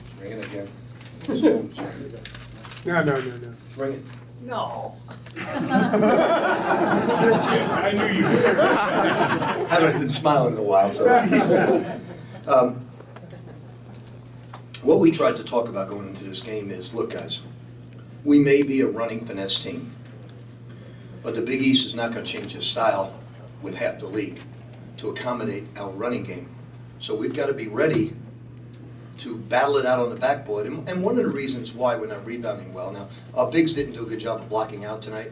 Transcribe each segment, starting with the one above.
It's ringing again. No. It's ringing. No. I knew you would. Haven't been smiling in a while, so. What we tried to talk about going into this game is, look guys, we may be a running finesse team, but the Big East is not going to change its style with half the league to accommodate our running game. So we've got to be ready to battle it out on the backboard. And one of the reasons why we're not rebounding well, now, our bigs didn't do a good job of blocking out tonight,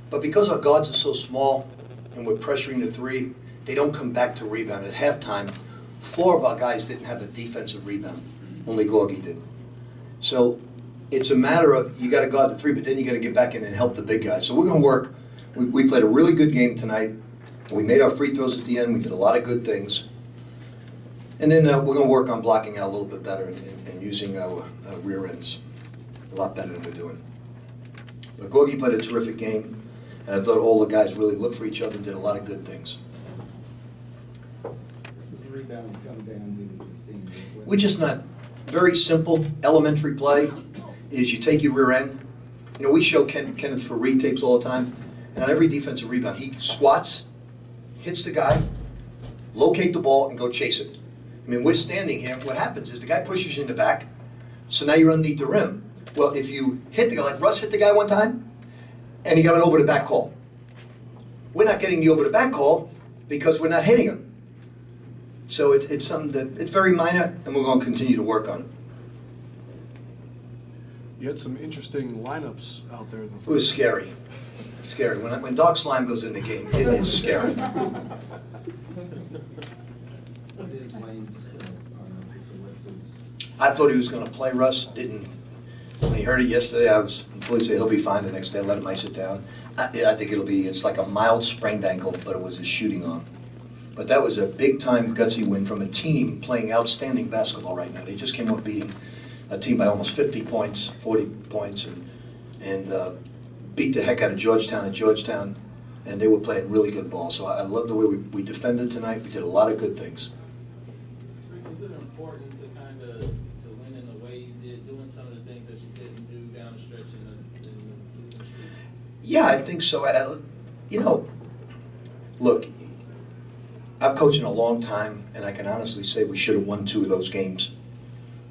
but because our guards are so small and we're pressuring the three, they don't come back to rebound. At halftime, 4 of our guys didn't have a defensive rebound. Only Gorgie did. So it's a matter of, you got to guard the 3, but then you got to get back in and help the big guys. So we're going to work. We played a really good game tonight. We made our free throws at the end. We did a lot of good things. And then we're going to work on blocking out a little bit better and using our rear ends a lot better than we're doing. But Gorgie played a terrific game, and I thought all the guys really looked for each other and did a lot of good things. Does the rebound come down due to this team? We're just not, very simple, elementary play is you take your rear end. You know, we show Kenneth Fareed tapes all the time, and on every defensive rebound, he squats, hits the guy, locate the ball, and go chase it. I mean, we're standing here. What happens is the guy pushes you in the back, so now you're underneath the rim. Well, if you hit the guy, like Russ hit the guy one time, and he got an over-the-back call. We're not getting the over-the-back call because we're not hitting him. So it's something that, it's very minor, and we're going to continue to work on it. You had some interesting lineups out there in the first. It was scary. Scary. When Doc Slime goes in the game, it is scary. What is Lane's I thought he was going to play Russ. Didn't. When he heard it yesterday, I was fully say he'll be fine the next day. Let him ice it down. I think it's like a mild sprained ankle, but it was his shooting arm. But that was a big-time gutsy win from a team playing outstanding basketball right now. They just came up beating a team by almost 50 points, 40 points, and beat the heck out of Georgetown at Georgetown, and they were playing really good ball. So I love the way we defended tonight. We did a lot of good things. Is it important to kind of to win in the way you did, doing some of the things that you didn't do down the stretch in the street? Yeah, I think so. You know, look, I've coached in a long time, and I can honestly say we should have won 2 of those games.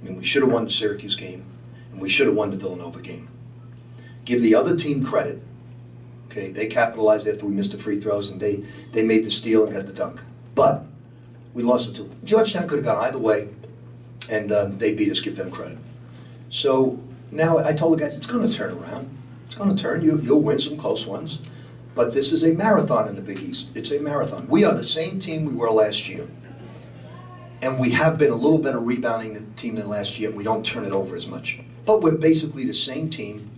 I mean, we should have won the Syracuse game, and we should have won the Villanova game. Give the other team credit. Okay, they capitalized after we missed the free throws, and they made the steal and got the dunk. But we lost it to Georgetown. Could have gone either way, and they beat us. Give them credit. So now I told the guys it's going to turn around. It's going to turn. You'll win some close ones. But this is a marathon in the Big East. It's a marathon. We are the same team we were last year. And we have been a little better rebounding team than last year, and we don't turn it over as much. But we're basically the same team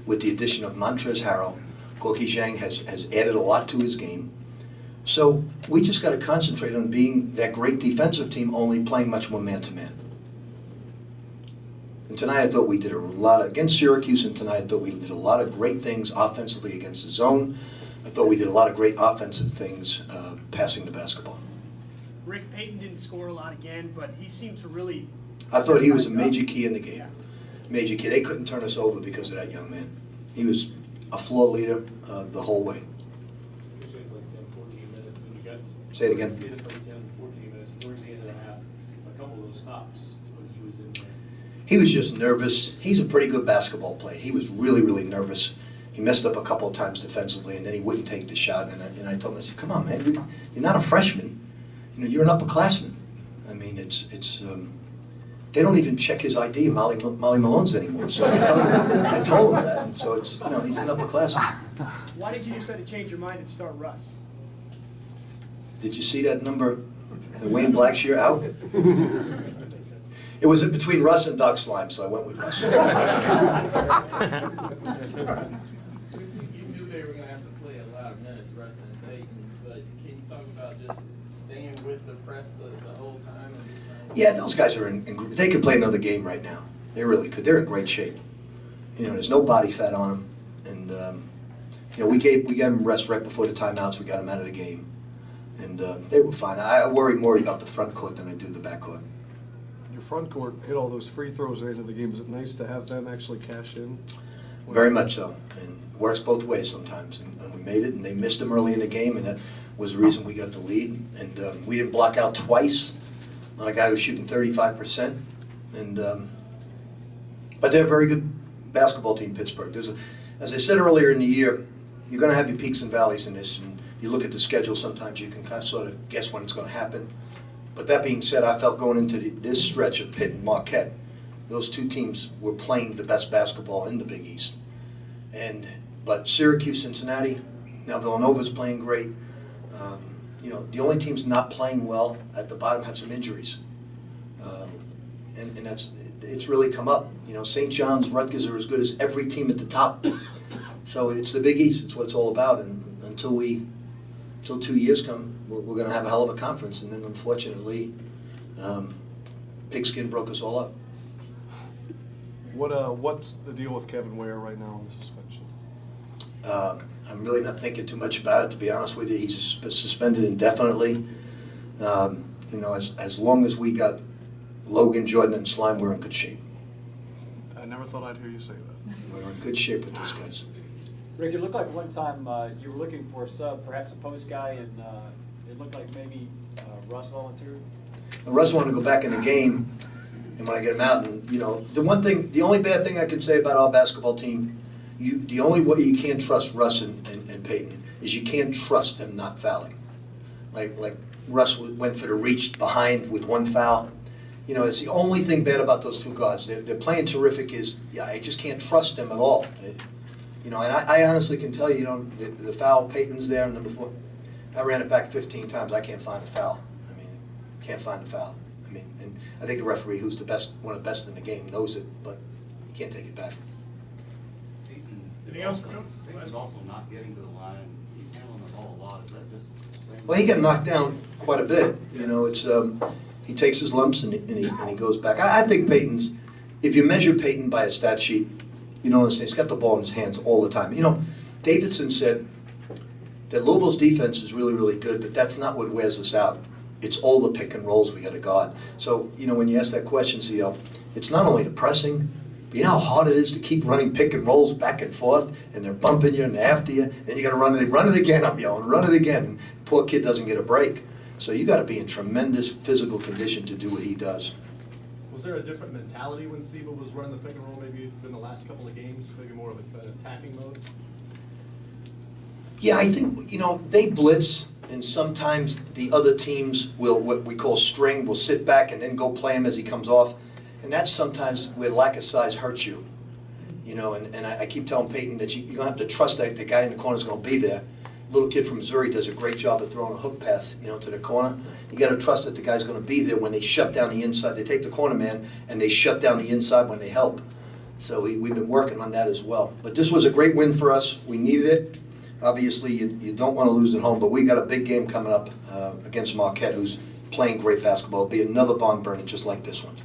with the addition of Montrezl Harrell. Gorgie Zhang has added a lot to his game. So we just got to concentrate on being that great defensive team, only playing much more man-to-man. And tonight I thought we did a lot against Syracuse, and tonight I thought we did a lot of great things offensively against the zone. I thought we did a lot of great offensive things passing the basketball. Rick Payton didn't score a lot again, but he seemed to really. I thought he was a major key in the game. Major key. They couldn't turn us over because of that young man. He was a floor leader the whole way. You should have played 10, 14 minutes, and you got. Say it again. You should have played 10, 14 minutes towards the end of the half. A couple of those stops when he was in there. He was just nervous. He's a pretty good basketball player. He was really, really nervous. He messed up a couple of times defensively, and then he wouldn't take the shot. And I told him, I said, "Come on, man, you're not a freshman. You know, you're an upperclassman. I mean, it's they don't even check his ID, Molly Malone's anymore. So I told him that, and so it's he's an upperclassman." Why did you decide to change your mind and start Russ? Did you see that number, Wayne Blackshear out? It was between Russ and Doc Slime, so I went with Russ. You knew they were going to have to play a lot of minutes, Russ and Payton, but can you talk about just staying with the press the whole time? Yeah, those guys are they could play another game right now. They really could. They're in great shape. You know, there's no body fat on them, and we gave them rest right before the timeouts. We got them out of the game, and they were fine. I worry more about the front court than I do the back court. Your front court hit all those free throws at the end of the game. Is it nice to have them actually cash in? Very much so, and it works both ways sometimes. And we made it, and they missed them early in the game, and that was the reason we got the lead. And we didn't block out twice on a guy who was shooting 35%. And but they're a very good basketball team, Pittsburgh. As I said earlier in the year, you're going to have your peaks and valleys in this. And you look at the schedule, sometimes you can kind of sort of guess when it's going to happen. But that being said, I felt going into this stretch of Pitt and Marquette, those two teams were playing the best basketball in the Big East. But Syracuse, Cincinnati, now Villanova's playing great. The only teams not playing well at the bottom have some injuries. And it's really come up. St. John's, Rutgers are as good as every team at the top. So it's the Big East. It's what it's all about. And until 2 years come, we're going to have a hell of a conference. And then unfortunately, pigskin broke us all up. What's the deal with Kevin Ware right now on the suspension? I'm really not thinking too much about it, to be honest with you. He's suspended indefinitely. As long as we got Logan, Jordan, and Slime, we're in good shape. I never thought I'd hear you say that. We're in good shape with these guys. Rick, it looked like one time you were looking for a sub, perhaps a post guy, and it looked like maybe Russ volunteered. Russ wanted to go back in the game, and when I get him out, and the only bad thing I can say about our basketball team, the only way you can't trust Russ and Peyton is you can't trust them not fouling. Like Russ went for the reach behind with one foul. It's the only thing bad about those two guards. They're playing terrific. I just can't trust them at all. And I honestly can tell you, the foul, Peyton's there, number 4. I ran it back 15 times. I can't find a foul. Can't find a foul. And I think the referee, who's one of the best in the game, knows it, but you can't take it back. Anything else? Peyton's also not getting to the line. He's handling the ball a lot. Is that just? Well, he got knocked down quite a bit. It's he takes his lumps and he goes back. I think Peyton's. If you measure Peyton by a stat sheet, you don't understand. He's got the ball in his hands all the time. Davidson said that Louisville's defense is really, really good, but that's not what wears us out. It's all the pick and rolls we got to guard. So, when you ask that question, CL, it's not only the pressing, but you know how hard it is to keep running pick and rolls back and forth, and they're bumping you and they're after you, then you got to run it again, I'm yelling, run it again, and poor kid doesn't get a break. So you got to be in tremendous physical condition to do what he does. Was there a different mentality when Siba was running the pick and roll maybe in the last couple of games, maybe more of an attacking mode? Yeah, I think, they blitz, and sometimes the other teams will, what we call string, will sit back and then go play him as he comes off. And that's sometimes where lack of size hurts you. And I keep telling Peyton that you're going to have to trust that the guy in the corner is going to be there. Little kid from Missouri does a great job of throwing a hook pass, to the corner. You got to trust that the guy's going to be there when they shut down the inside. They take the corner man and they shut down the inside when they help. So we've been working on that as well. But this was a great win for us. We needed it. Obviously, you don't want to lose at home, but we got a big game coming up against Marquette, who's playing great basketball. It'll be another barn burner just like this one.